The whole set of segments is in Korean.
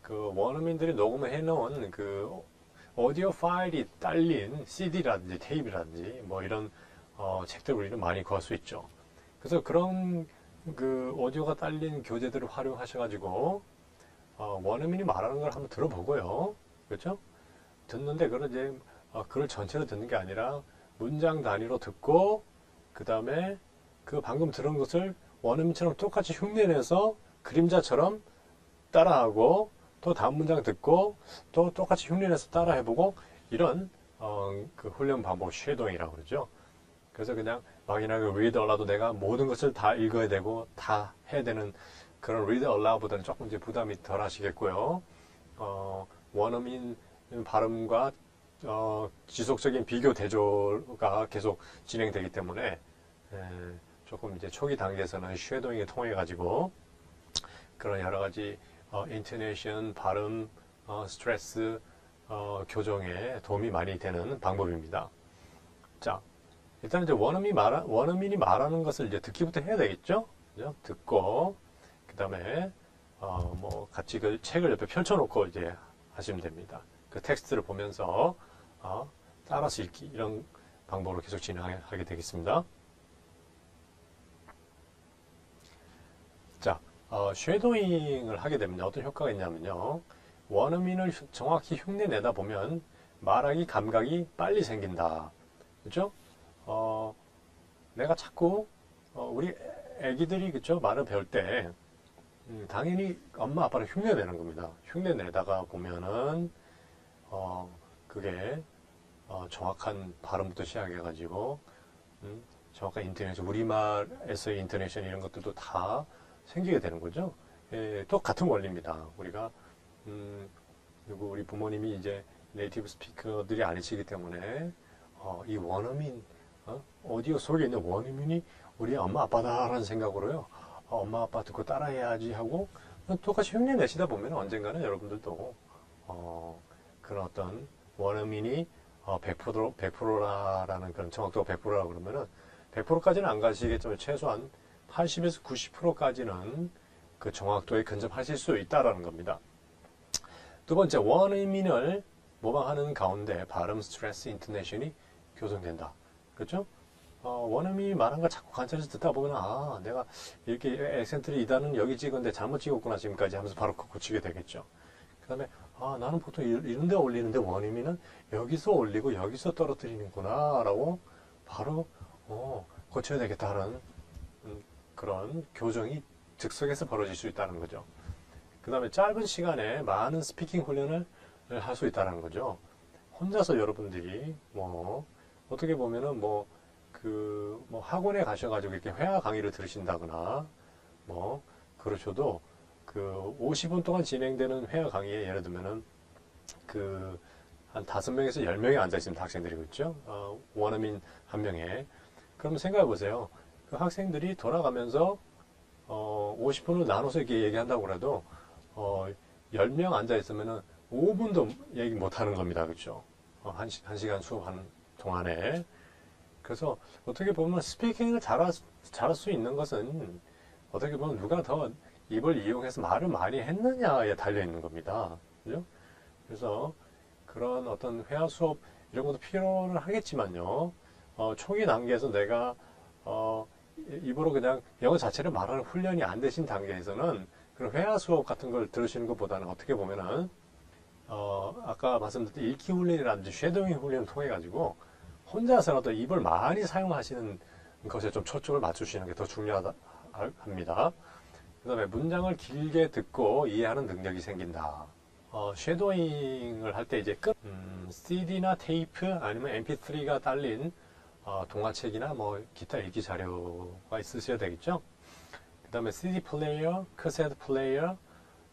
그 원어민들이 녹음을 해놓은 그 오디오 파일이 딸린 CD라든지 테이프라든지 뭐 이런 책들을 우리는 많이 구할 수 있죠. 그래서 그런 그 오디오가 딸린 교재들을 활용하셔가지고 원어민이 말하는 걸 한번 들어보고요. 그렇죠? 듣는데 그걸 이제 그걸 전체로 듣는 게 아니라 문장 단위로 듣고 그 다음에 그 방금 들은 것을 원어민처럼 똑같이 흉내내서 그림자처럼 따라하고 또 다음 문장 듣고 또 똑같이 흉내내서 따라해보고 이런 그 훈련 방법 쉐도잉이라고 그러죠. 그래서 그냥 막연하게 read aloud도 내가 모든 것을 다 읽어야 되고 다 해야 되는 그런 read aloud보다는 조금 이제 부담이 덜 하시겠고요. 원어민 발음과 지속적인 비교 대조가 계속 진행되기 때문에 조금 이제 초기 단계에서는 쉐도잉을 통해 가지고 그런 여러 가지 인토네이션, 발음, 스트레스 교정에 도움이 많이 되는 방법입니다. 자, 일단 이제 원어민이 말하는 것을 이제 듣기부터 해야 되겠죠? 그죠? 듣고 그 다음에 뭐 같이 그 책을 옆에 펼쳐놓고 이제 하시면 됩니다. 그 텍스트를 보면서 따라서 읽기 이런 방법으로 계속 진행하게 되겠습니다. 자, 쉐도잉을 하게 되면 어떤 효과가 있냐면요. 원어민을 정확히 흉내내다 보면 말하기 감각이 빨리 생긴다. 그죠? 내가 자꾸 우리 애기들이 그죠? 말을 배울 때 당연히 엄마 아빠를 흉내내는 겁니다. 흉내내다가 보면은 그게 정확한 발음부터 시작해가지고 정확한 인터네이션, 우리말에서의 인터네이션 이런 것들도 다 생기게 되는 거죠. 또 같은 원리입니다. 우리가 그리고 우리 부모님이 이제 네이티브 스피커들이 아니시기 때문에 이 원어민 오디오 속에 있는 원어민이 우리 엄마 아빠다라는 생각으로요. 엄마 아빠 듣고 따라해야지 하고 똑같이 흉내 내시다 보면 언젠가는 여러분들도 그런 어떤 원어민이 100%라는 그런 정확도가 100%라고 그러면은 100%까지는 안 가시겠지만 최소한 80에서 90%까지는 그 정확도에 근접하실 수 있다라는 겁니다. 두 번째, 원어민을 모방하는 가운데 발음, 스트레스, 인토네이션이 교정된다. 그렇죠? 원어민이 말한 걸 자꾸 관찰해서 듣다 보면 내가 이렇게 액센트를 이 단어는 여기 찍었는데 잘못 찍었구나 지금까지 하면서 바로 고치게 되겠죠. 그 다음에 나는 보통 이런 데 올리는데 원어민은 여기서 올리고 여기서 떨어뜨리는구나 라고 바로 고쳐야 되겠다는 그런 교정이 즉석에서 벌어질 수 있다는 거죠. 그 다음에 짧은 시간에 많은 스피킹 훈련을 할 수 있다는 거죠. 혼자서 여러분들이 어떻게 보면은 학원에 가셔가지고 이렇게 회화 강의를 들으신다거나 그러셔도 그 50분 동안 진행되는 회화 강의에 예를 들면은 한 5명에서 10명이 앉아있습니다. 학생들이 그렇죠? 원어민 한 명에. 그러면 생각해 보세요. 그 학생들이 돌아가면서 50분을 나눠서 이렇게 얘기한다고 해도 10명 앉아있으면은 5분도 얘기 못하는 겁니다. 그렇죠? 1시간 수업하는 동안에. 그래서 어떻게 보면 스피킹을 잘할 수 있는 것은 어떻게 보면 누가 더 입을 이용해서 말을 많이 했느냐에 달려 있는 겁니다. 그죠? 그래서 그런 어떤 회화 수업 이런 것도 필요는 하겠지만요. 초기 단계에서 내가 입으로 그냥 영어 자체를 말하는 훈련이 안 되신 단계에서는 그런 회화 수업 같은 걸 들으시는 것보다는 어떻게 보면은 아까 말씀드린 읽기 훈련이라든지 쉐도잉 훈련을 통해 가지고 혼자서라도 입을 많이 사용하시는 것에 좀 초점을 맞추시는 게 더 중요합니다. 그 다음에 문장을 길게 듣고 이해하는 능력이 생긴다. 쉐도잉을 할 때 이제 CD나 테이프 아니면 MP3가 딸린 동화책이나 기타 읽기 자료가 있으셔야 되겠죠. 그 다음에 CD 플레이어, 카세트 플레이어,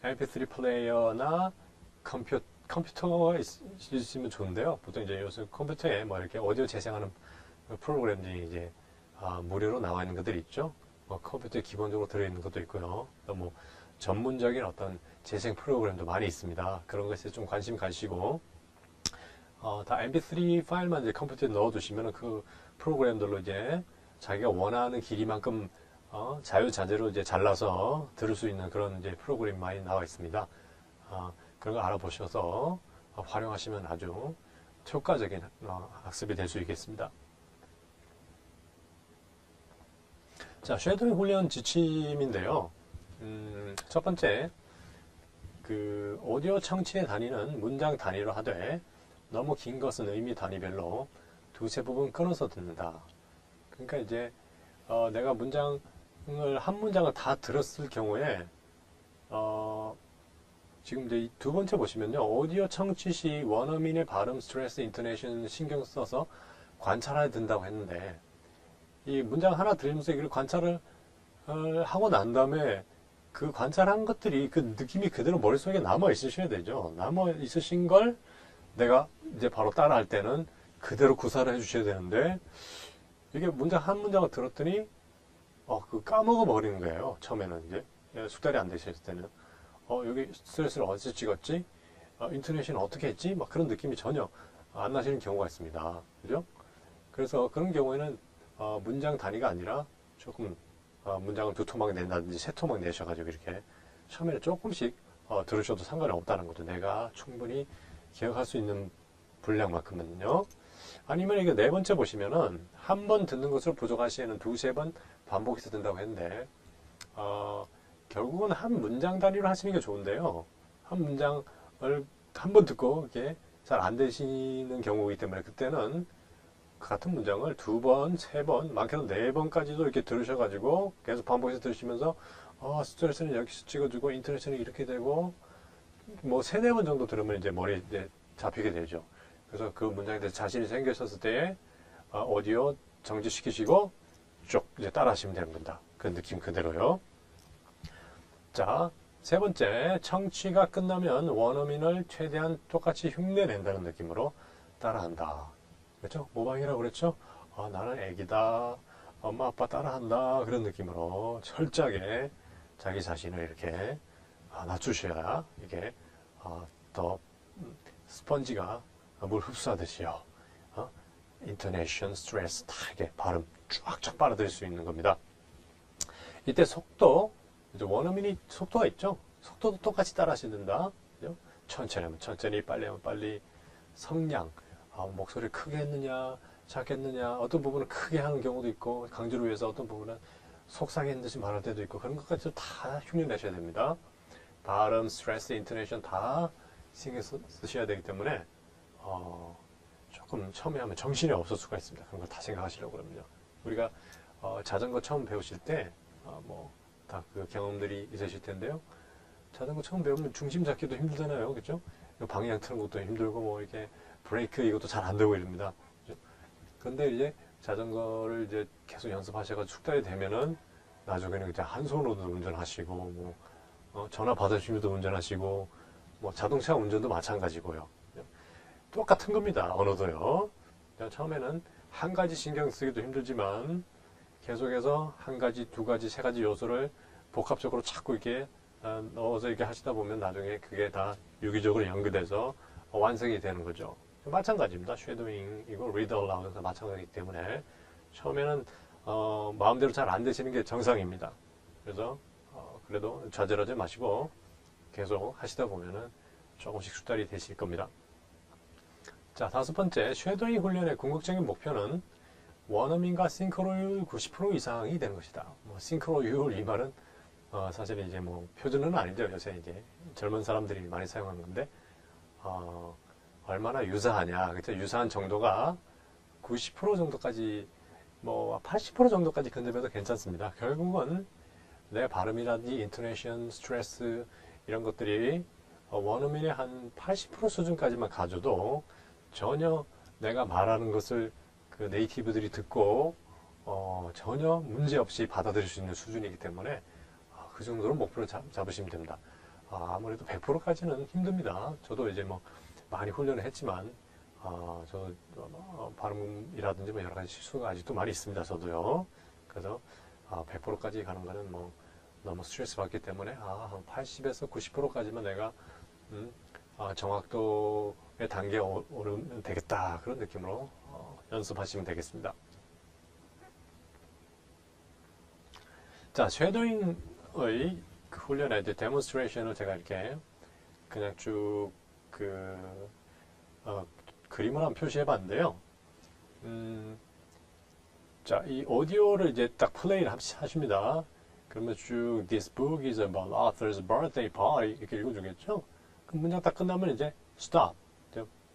MP3 플레이어나 컴퓨터가 있으시면 좋은데요. 보통 이제 요새 컴퓨터에 이렇게 오디오 재생하는 프로그램들이 이제 무료로 나와 있는 것들이 있죠. 컴퓨터에 기본적으로 들어있는 것도 있고요. 또 전문적인 어떤 재생 프로그램도 많이 있습니다. 그런 것에 좀 관심 가지시고 다 MP3 파일만 이제 컴퓨터에 넣어두시면 그 프로그램들로 이제 자기가 원하는 길이만큼 자유자재로 이제 잘라서 들을 수 있는 그런 이제 프로그램이 많이 나와 있습니다. 그런 거 알아보셔서 활용하시면 아주 효과적인 학습이 될 수 있겠습니다. 자, 쉐도잉 훈련 지침인데요. 첫 번째, 그 오디오 청취의 단위는 문장 단위로 하되 너무 긴 것은 의미 단위별로 두세 부분 끊어서 듣는다. 그러니까 이제 내가 한 문장을 다 들었을 경우에 지금 이제 두 번째 보시면요. 오디오 청취 시 원어민의 발음, 스트레스, 인토네이션 신경 써서 관찰해야 된다고 했는데 이 문장 하나 들으면서 이걸 관찰을 하고 난 다음에 그 관찰한 것들이 그 느낌이 그대로 머릿속에 남아 있으셔야 되죠. 남아 있으신 걸 내가 이제 바로 따라할 때는 그대로 구사를 해 주셔야 되는데 이게 한 문장을 들었더니 그 까먹어 버리는 거예요. 처음에는 이제 숙달이 안 되셨을 때는 여기 스트레스를 어디서 찍었지? 인토네이션 어떻게 했지? 막 그런 느낌이 전혀 안 나시는 경우가 있습니다. 그죠? 그래서 그런 경우에는 문장 단위가 아니라 조금 문장을 두 토막 낸다든지 세 토막 내셔가지고 이렇게 처음에는 조금씩 들으셔도 상관이 없다는 거죠. 내가 충분히 기억할 수 있는 분량만큼은요. 아니면 이게 네 번째 보시면은 한 번 듣는 것으로 부족할 시에는 두세 번 반복해서 듣는다고 했는데 결국은 한 문장 단위로 하시는 게 좋은데요. 한 문장을 한 번 듣고 이게 잘 안 되시는 경우이기 때문에 그때는 같은 문장을 두 번, 세 번, 많게는 네 번까지도 이렇게 들으셔가지고 계속 반복해서 들으시면서 스트레스는 여기서 찍어주고 인터넷은 이렇게 되고 뭐 세네 번 정도 들으면 이제 머리에 이제 잡히게 되죠. 그래서 그 문장에 대해서 자신이 생기셨을 때 오디오 정지시키시고 쭉 이제 따라하시면 되는 겁니다. 그 느낌 그대로요. 자, 세 번째, 청취가 끝나면 원어민을 최대한 똑같이 흉내낸다는 느낌으로 따라한다. 그렇죠? 모방이라고 그랬죠? 나는 애기다. 엄마 아빠 따라한다. 그런 느낌으로 철저하게 자기 자신을 이렇게 낮추셔야 이게 더 스펀지가 물 흡수하듯이요. 인토네이션, 스트레스 다 이게 발음 쫙쫙 빨아들일 수 있는 겁니다. 이때 속도, 이제 원어민이 속도가 있죠? 속도도 똑같이 따라 하시는다. 천천히 하면 천천히, 빨리 하면 빨리. 성량, 목소리를 크게 했느냐, 작게 했느냐, 어떤 부분은 크게 하는 경우도 있고, 강조를 위해서 어떤 부분은 속상했는 듯이 말할 때도 있고, 그런 것까지 다 흉내 내셔야 됩니다. 발음, 스트레스, 인토네이션 다 신경 쓰셔야 되기 때문에, 조금 처음에 하면 정신이 없을 수가 있습니다. 그런 걸 다 생각하시려고 그러면요. 우리가 자전거 처음 배우실 때, 다 그 경험들이 있으실 텐데요. 자전거 처음 배우면 중심 잡기도 힘들잖아요. 그죠? 방향 트는 것도 힘들고, 뭐, 이렇게 브레이크 이것도 잘 안 되고 이럽니다. 그죠? 그런데 이제 자전거를 이제 계속 연습하셔가지고 숙달이 되면은 나중에는 이제 한 손으로도 운전하시고, 뭐, 전화 받으시면서 운전하시고, 뭐, 자동차 운전도 마찬가지고요. 똑같은 겁니다. 언어도요. 처음에는 한 가지 신경 쓰기도 힘들지만 계속해서 한 가지, 두 가지, 세 가지 요소를 복합적으로 자꾸 이렇게 넣어서 이렇게 하시다 보면 나중에 그게 다 유기적으로 연결돼서 완성이 되는 거죠. 마찬가지입니다. 쉐도잉이고 read aloud가 마찬가지이기 때문에 처음에는 마음대로 잘 안 되시는 게 정상입니다. 그래서 그래도 좌절하지 마시고 계속 하시다 보면은 조금씩 숙달이 되실 겁니다. 자, 다섯 번째, 쉐도잉 훈련의 궁극적인 목표는 원어민과 싱크로율 90% 이상이 되는 것이다. 싱크로율 이 말은 사실 이제 뭐 표준어는 아니죠. 요새 이제 젊은 사람들이 많이 사용하는 건데 얼마나 유사하냐, 그렇죠? 유사한 정도가 90% 정도까지 뭐 80% 정도까지 근접해도 괜찮습니다. 결국은 내 발음이라든지 인토네이션, 스트레스 이런 것들이 원어민의 한 80% 수준까지만 가져도 전혀 내가 말하는 것을 그 네이티브들이 듣고 전혀 문제 없이 받아들일 수 있는 수준이기 때문에 그 정도로 목표를 잡으시면 됩니다. 아무래도 100%까지는 힘듭니다. 저도 이제 뭐 많이 훈련을 했지만 저 발음이라든지 뭐 여러 가지 실수가 아직도 많이 있습니다. 저도요. 그래서 100%까지 가는 거는 뭐 너무 스트레스 받기 때문에 한 80에서 90%까지만 내가 정확도의 단계에 오르면 되겠다. 그런 느낌으로 연습하시면 되겠습니다. 자, 쉐도잉의 그 훈련의 이제 데몬스트레이션을 제가 이렇게 그냥 쭉 그 그림을 한번 표시해 봤는데요. 자, 이 오디오를 이제 딱 플레이를 하십니다. 그러면 쭉 This book is about Arthur's birthday party 이렇게 읽어주겠죠? 그 문장 딱 끝나면 이제 stop.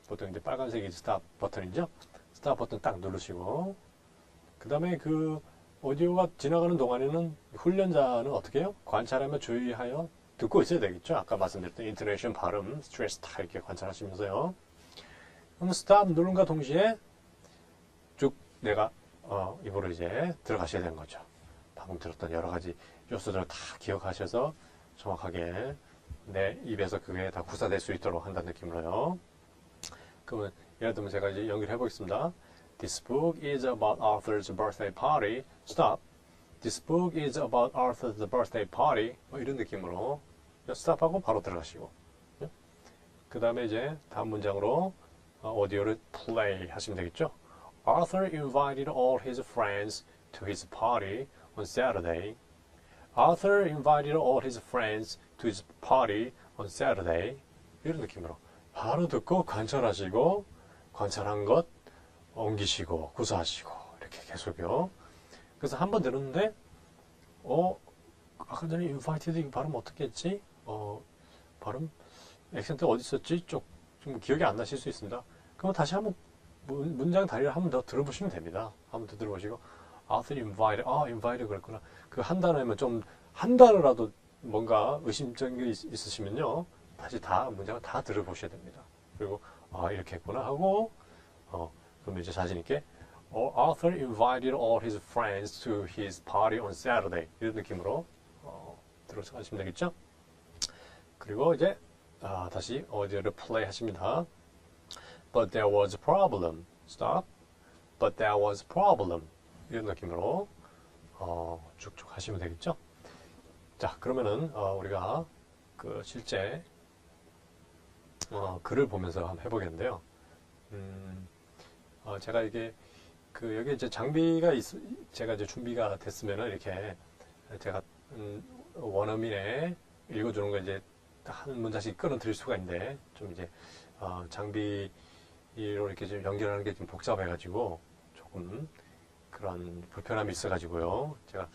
보통 이제 빨간색이 stop 버튼이죠? stop 버튼 딱 누르시고 그 다음에 그 오디오가 지나가는 동안에는 훈련자는 어떻게 해요? 관찰하며 주의하여 듣고 있어야 되겠죠? 아까 말씀드렸던 인토네이션, 발음, 스트레스 다 이렇게 관찰하시면서요. 그럼 스탑 누른과 동시에 쭉 내가 입으로 이제 들어가셔야 되는 거죠. 방금 들었던 여러 가지 요소들을 다 기억하셔서 정확하게 내 입에서 그게 다 구사될 수 있도록 한다는 느낌으로요. 그러면 예를 들면 제가 이제 연기를 해보겠습니다. This book is about Arthur's birthday party. Stop. This book is about Arthur's birthday party. 이런 느낌으로 스탑하고 바로 들어가시고 그 다음에 이제 다음 문장으로 오디오를 플레이 하시면 되겠죠. Arthur invited all his friends to his party on Saturday. Arthur invited all his friends to his party on Saturday. 이런 느낌으로 바로 듣고 관찰하시고 관찰한 것 옮기시고 구사하시고 이렇게 계속요. 그래서 한 번 들었는데 아까 전에 invited 발음 어떻게 했지? 발음 액센트 어디 있었지? 좀 기억이 안 나실 수 있습니다. 그럼 다시 한번 문장 다리를 한 번 더 들어보시면 됩니다. 한 번 더 들어보시고 Arthur invited, invited 그랬구나. 그 한 단어면 좀 한 단어라도 뭔가 의심적인 게 있으시면요. 다시 다 문장을 다 들어보셔야 됩니다. 그리고 이렇게 했구나 하고 그러면 이제 자신 있게 Arthur invited all his friends to his party on Saturday 이런 느낌으로 들어가시면 되겠죠. 그리고 이제 다시 오디오를 플레이 하십니다. But there was a problem. Stop. But there was a problem. 이런 느낌으로 쭉쭉 하시면 되겠죠. 자, 그러면은 우리가 그 실제 글을 보면서 한번 해보겠는데요. 제가 이게 여기 이제 장비가 제가 이제 준비가 됐으면은 이렇게 제가 원어민에 읽어주는 거 이제 한 문장씩 끌어드릴 수가 있는데 좀 이제 장비로 이렇게 좀 연결하는 게 좀 복잡해가지고 조금 그런 불편함이 있어가지고요. 제가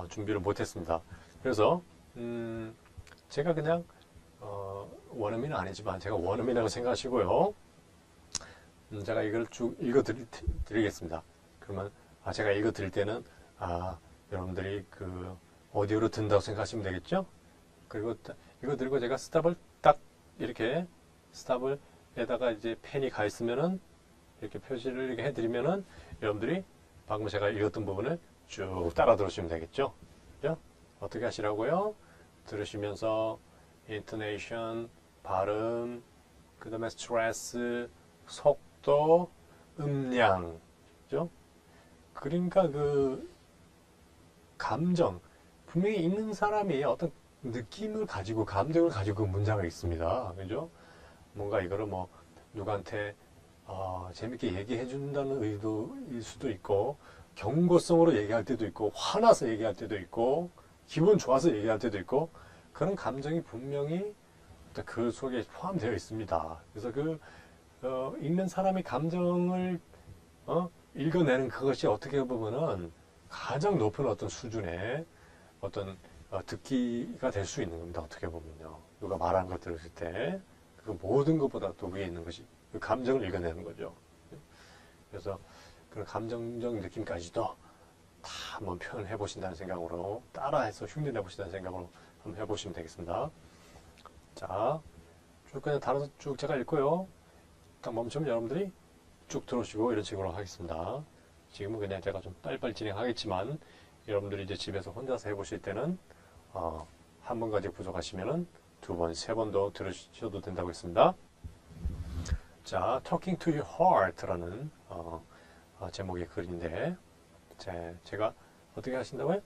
준비를 못했습니다. 그래서 제가 그냥 원어민은 아니지만 제가 원어민이라고 생각하시고요. 제가 이걸 쭉 읽어드리겠습니다. 그러면 제가 읽어드릴 때는 여러분들이 그 오디오로 듣는다고 생각하시면 되겠죠? 그리고 이거 들고 제가 스탑을 딱 이렇게 스탑을 에다가 이제 펜이 가 있으면은 이렇게 표시를 이렇게 해드리면은 여러분들이 방금 제가 읽었던 부분을 쭉 따라 들으시면 되겠죠? 그죠? 어떻게 하시라고요? 들으시면서 인토네이션, 발음, 그 다음에 스트레스, 속도, 음량, 그죠? 그러니까 그 감정, 분명히 읽는 사람이 어떤 느낌을 가지고 감정을 가지고 그 문장을 읽습니다. 그죠? 뭔가 이거를 뭐 누구한테 재밌게 얘기해 준다는 의도일 수도 있고 경고성으로 얘기할 때도 있고 화나서 얘기할 때도 있고 기분 좋아서 얘기할 때도 있고 그런 감정이 분명히 그 속에 포함되어 있습니다. 그래서 읽는 사람의 감정을 읽어내는 그것이 어떻게 보면은 가장 높은 어떤 수준의 어떤 듣기가 될 수 있는 겁니다. 어떻게 보면요. 누가 말하는 걸 들었을 때 그 모든 것보다 또 위에 있는 것이 그 감정을 읽어내는 거죠. 그래서 그런 감정적 느낌까지도 다 한번 표현해 보신다는 생각으로 따라해서 흉내내 보신다는 생각으로 한번 해보시면 되겠습니다. 자, 쭉 그냥 달아서 쭉 제가 읽고요. 딱 멈추면 여러분들이 쭉 들어오시고 이런 식으로 하겠습니다. 지금은 그냥 제가 좀 빨리빨리 진행하겠지만 여러분들이 이제 집에서 혼자서 해보실 때는 한 번 가지고 부족하시면은 두 번, 세 번도 들으셔도 된다고 했습니다. 자, Talking to Your Heart라는 제목의 글인데 제가 어떻게 하신다고요?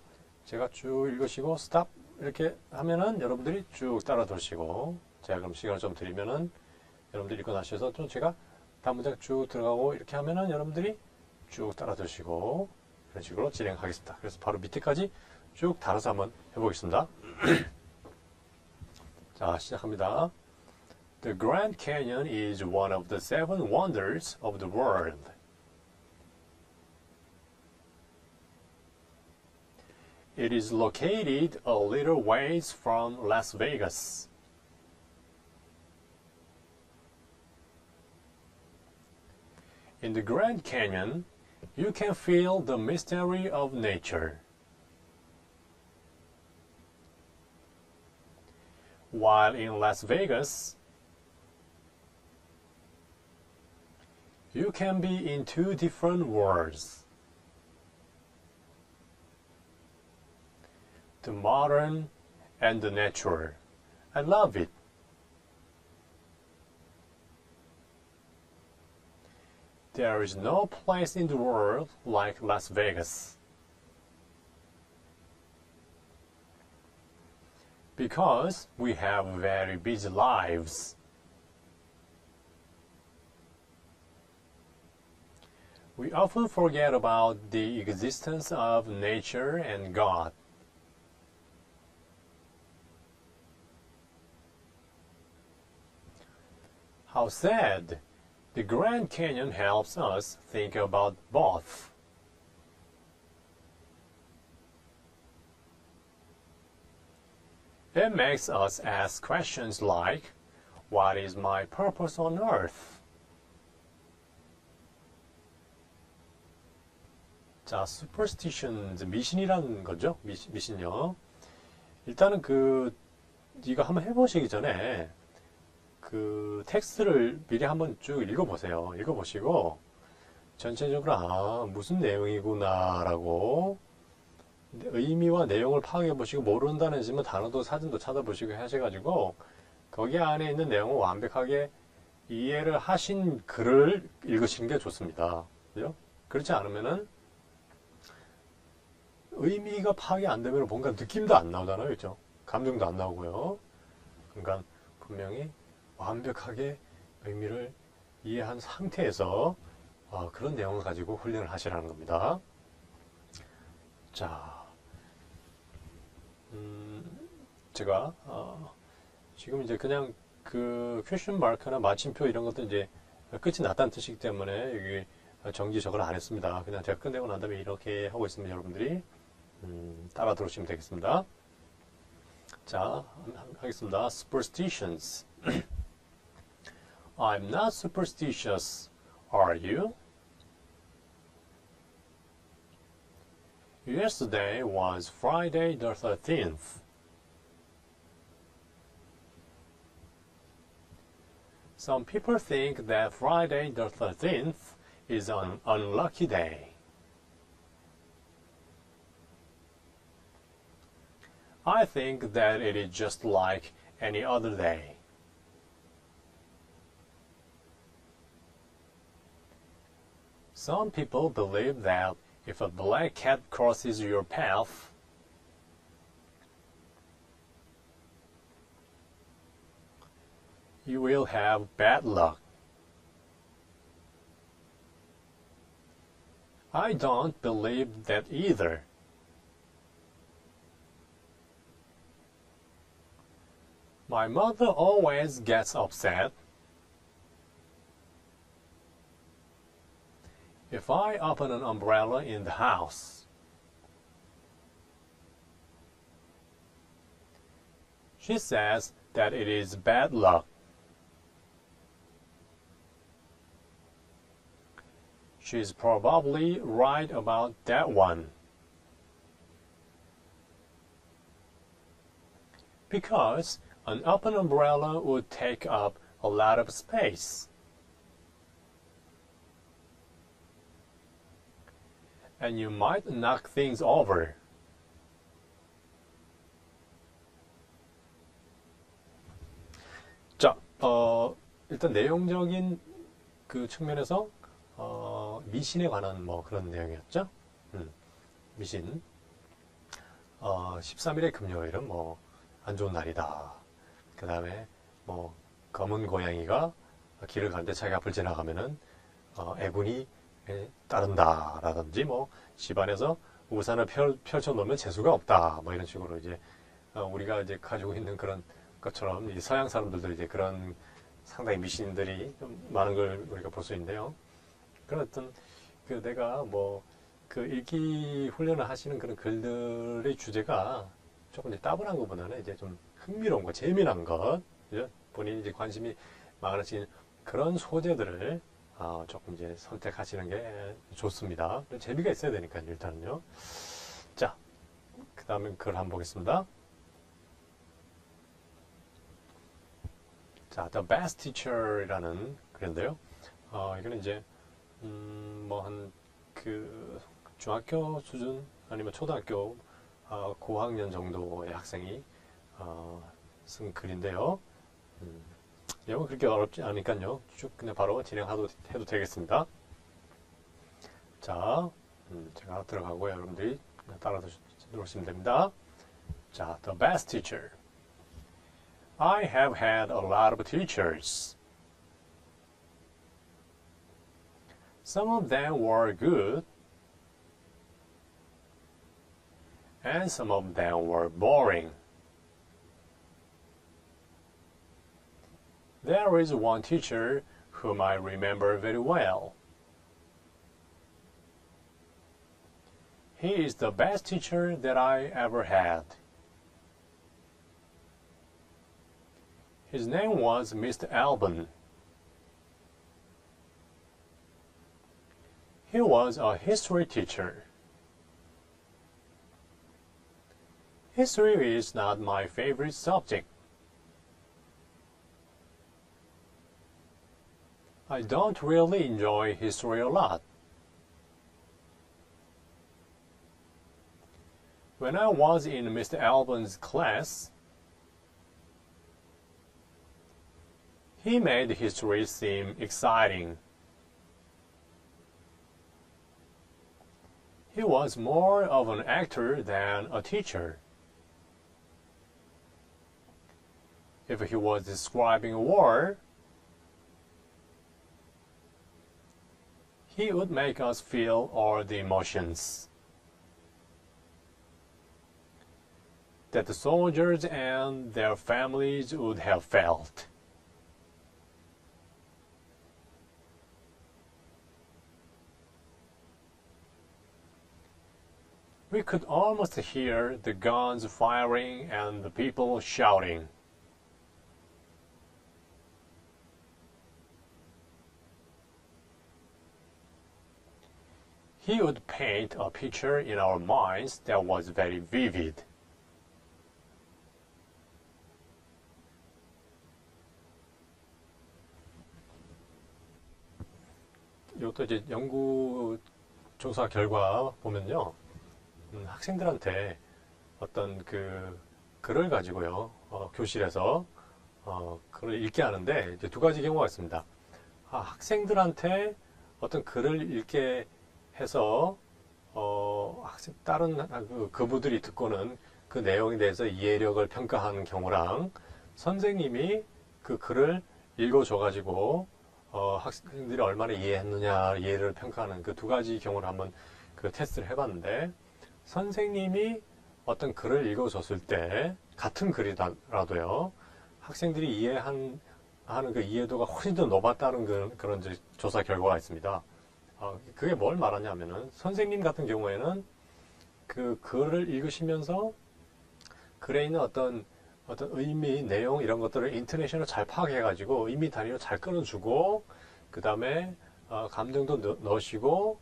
제가 쭉 읽으시고 스탑 이렇게 하면은 여러분들이 쭉 따라 들으시고 제가 그럼 시간을 좀 드리면은 여러분들이 읽고 나셔서 좀 제가 다음 문장 쭉 들어가고 이렇게 하면은 여러분들이 쭉 따라 들으시고 이런 식으로 진행하겠습니다. 그래서 바로 밑에까지 쭉 달아서 한번 해보겠습니다. 자, 시작합니다. The Grand Canyon is one of the seven wonders of the world. It is located a little ways from Las Vegas. In the Grand Canyon, you can feel the mystery of nature. While in Las Vegas, you can be in two different worlds. The modern and the natural. I love it. There is no place in the world like Las Vegas. Because we have very busy lives. We often forget about the existence of nature and God. How sad! The Grand Canyon helps us think about both. It makes us ask questions like, what is my purpose on earth? 자, superstitions, 미신이라는 거죠. 미신요. 일단은 이거 한번 해보시기 전에 텍스트를 미리 한번 쭉 읽어보세요. 읽어보시고 전체적으로 무슨 내용이구나라고 의미와 내용을 파악해보시고 모른다는 점은 단어도 사진도 찾아보시고 하셔가지고 거기 안에 있는 내용을 완벽하게 이해를 하신 글을 읽으시는 게 좋습니다. 그죠? 그렇지 않으면은 의미가 파악이 안 되면 뭔가 느낌도 안 나오잖아요. 그죠? 감정도 안 나오고요. 그러니까 분명히 완벽하게 의미를 이해한 상태에서 그런 내용을 가지고 훈련을 하시라는 겁니다. 자, 제가 지금 이제 그냥 퀘스천 마크나 마침표 이런 것도 이제 끝이 났다는 뜻이기 때문에 여기 정지 저걸 안 했습니다. 그냥 제가 끝내고 난 다음에 이렇게 하고 있으면 여러분들이 따라 들으시면 되겠습니다. 자, 하겠습니다. Superstitions. I'm not superstitious. Are you? Yesterday was Friday the 13th. Some people think that Friday the 13th is an unlucky day. I think that it is just like any other day. Some people believe that if a black cat crosses your path, you will have bad luck. I don't believe that either. My mother always gets upset if I open an umbrella in the house. She says that it is bad luck. She's probably right about that one. Because an open umbrella would take up a lot of space. And you might knock things over. 자, 일단 내용적인 측면에서 미신에 관한 그런 내용이었죠. 미신. 13일의 금요일은 안 좋은 날이다. 그 다음에 검은 고양이가 길을 가는데 자기 앞을 지나가면은 애군이 따른다라든지 집안에서 우산을 펼쳐 놓으면 재수가 없다. 이런 식으로 이제 우리가 이제 가지고 있는 그런 것처럼 이 서양 사람들도 이제 그런 상당히 미신들이 좀 많은 걸 우리가 볼 수 있는데요. 그런 어떤 그 내가 뭐 그 읽기 훈련을 하시는 그런 글들의 주제가 조금 이제 따분한 것보다는 이제 좀 흥미로운 거, 재미난 것, 그죠? 본인이 이제 관심이 많으신 그런 소재들을 조금 이제 선택하시는 게 좋습니다. 재미가 있어야 되니까요, 일단은요. 자, 그 다음에 글 한번 보겠습니다. 자, The Best Teacher이라는 글인데요. 이거는 이제 뭐 한 그 중학교 수준 아니면 초등학교 고학년 정도의 학생이 쓴 글인데요. 내용은 그렇게 어렵지 않으니까요. 쭉 그냥 바로 진행해도 되겠습니다. 자, 제가 들어가고요. 여러분들이 따라 들어오시면 됩니다. 자, The Best Teacher. I have had a lot of teachers. Some of them were good, and some of them were boring. There is one teacher whom I remember very well. He is the best teacher that I ever had. His name was Mr. Alban. He was a history teacher. History is not my favorite subject. I don't really enjoy history a lot. When I was in Mr. Alban's class, he made history seem exciting. He was more of an actor than a teacher. If he was describing a war, he would make us feel all the emotions that the soldiers and their families would have felt. We could almost hear the guns firing and the people shouting. He would paint a picture in our minds that was very vivid. 이것도 이제 연구 조사 결과 보면요, 학생들한테 어떤 그 글을 가지고요, 교실에서 글을 읽게 하는데 이제 두 가지 경우가 있습니다. 학생들한테 어떤 글을 읽게 해서 다른 그부들이 듣고는 그 내용에 대해서 이해력을 평가하는 경우랑 선생님이 그 글을 읽어줘가지고 학생들이 얼마나 이해했느냐 이해를 평가하는 그 두 가지 경우를 한번 그 테스트를 해봤는데 선생님이 어떤 글을 읽어줬을 때 같은 글이라도요 학생들이 이해하는 그 이해도가 훨씬 더 높았다는 그런 이제 조사 결과가 있습니다. 그게 뭘 말하냐면은 선생님 같은 경우에는 그 글을 읽으시면서 글에 있는 어떤 의미, 내용 이런 것들을 인터넷으로 잘 파악해가지고 의미 단위로 잘 끊어주고 그 다음에 감정도 넣으시고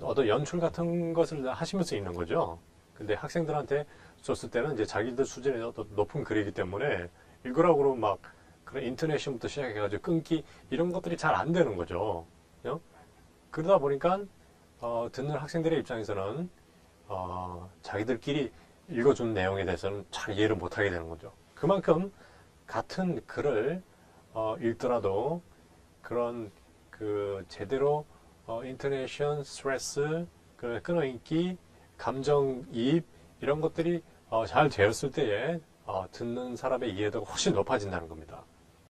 어떤 연출 같은 것을 하시면 수 있는 거죠. 근데 학생들한테 줬을 때는 이제 자기들 수준의 어떤 높은 글이기 때문에 읽으라고 그러면 막 그런 인터넷부터 시작해가지고 끊기 이런 것들이 잘 안 되는 거죠. 그러다 보니까 듣는 학생들의 입장에서는 자기들끼리 읽어준 내용에 대해서는 잘 이해를 못하게 되는 거죠. 그만큼 같은 글을 읽더라도 그런 그 제대로 인터네이션, 스트레스, 끊어읽기, 감정이입 이런 것들이 잘 되었을 때에 듣는 사람의 이해도가 훨씬 높아진다는 겁니다.